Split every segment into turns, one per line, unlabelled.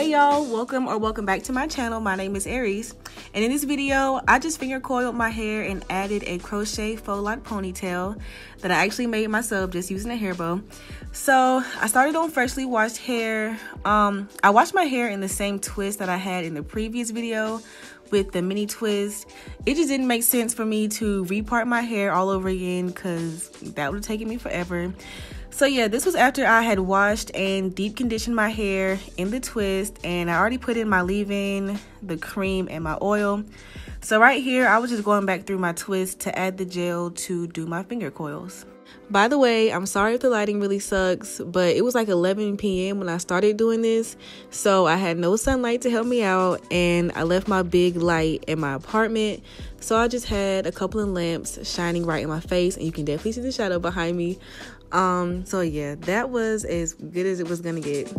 Hey y'all, welcome back to my channel. My name is Aries, and in this video I just finger coiled my hair and added a crochet faux lock ponytail that I actually made myself just using a hair bow. So I started on freshly washed hair. I washed my hair in the same twist that I had in the previous video with the mini twist. It just didn't make sense for me to repart my hair all over again because that would have taken me forever. So yeah, this was after I had washed and deep conditioned my hair in the twist, and I already put in my leave-in, the cream, and my oil. So right here, I was just going back through my twist to add the gel to do my finger coils. By the way, I'm sorry if the lighting really sucks, but it was like 11 p.m. when I started doing this, so I had no sunlight to help me out, and I left my big light in my apartment, so I just had a couple of lamps shining right in my face, and you can definitely see the shadow behind me. So yeah, that was as good as it was gonna get.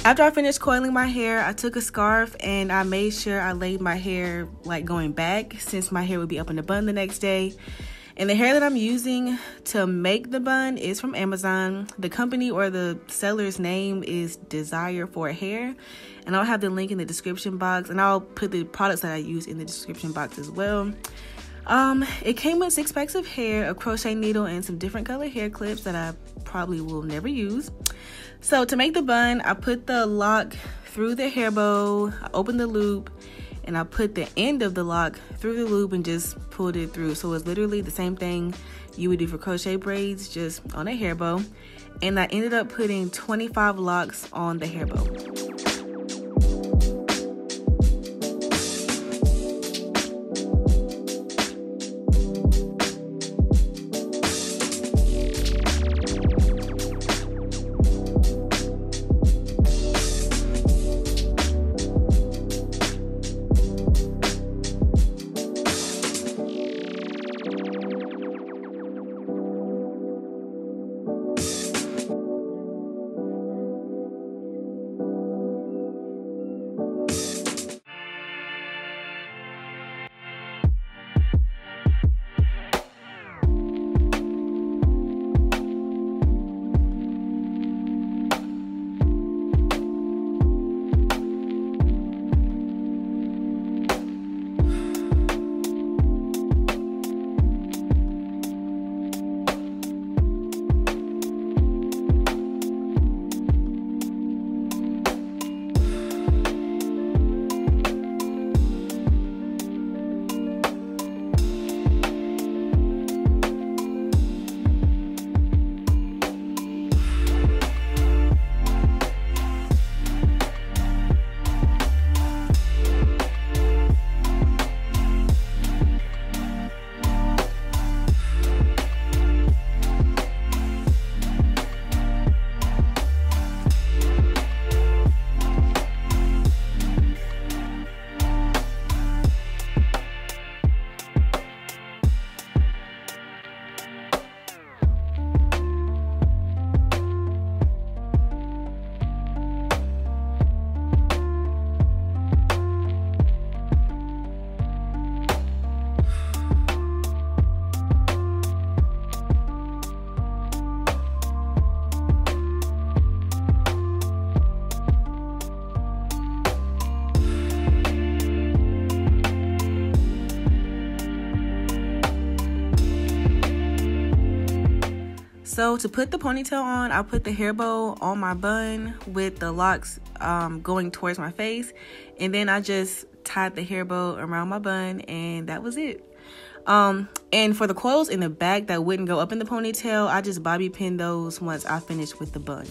After I finished coiling my hair, I took a scarf and I made sure I laid my hair like going back, since my hair would be up in the bun the next day. And the hair that I'm using to make the bun is from Amazon. The company or the seller's name is Desire for Hair. And I'll have the link in the description box, and I'll put the products that I use in the description box as well. It came with 6 packs of hair, a crochet needle, and some different color hair clips that I probably will never use. So to make the bun, I put the lock through the hair bow, I opened the loop, and I put the end of the lock through the loop and just pulled it through. So it's literally the same thing you would do for crochet braids, just on a hair bow. And I ended up putting 25 locks on the hair bow. So to put the ponytail on, I put the hair bow on my bun with the locks going towards my face, and then I just tied the hair bow around my bun, and that was it. And for the coils in the back that wouldn't go up in the ponytail, I just bobby pinned those once I finished with the bun.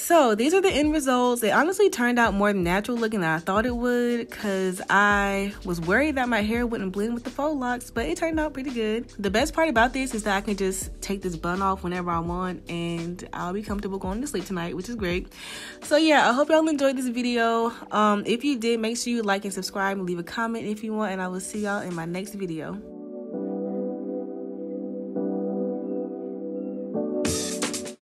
So these are the end results. They honestly turned out more natural looking than I thought it would, because I was worried that my hair wouldn't blend with the faux locks, but it turned out pretty good. The best part about this is that I can just take this bun off whenever I want and I'll be comfortable going to sleep tonight, which is great. So yeah, I hope y'all enjoyed this video. If you did, make sure you like and subscribe and leave a comment if you want, and I will see y'all in my next video.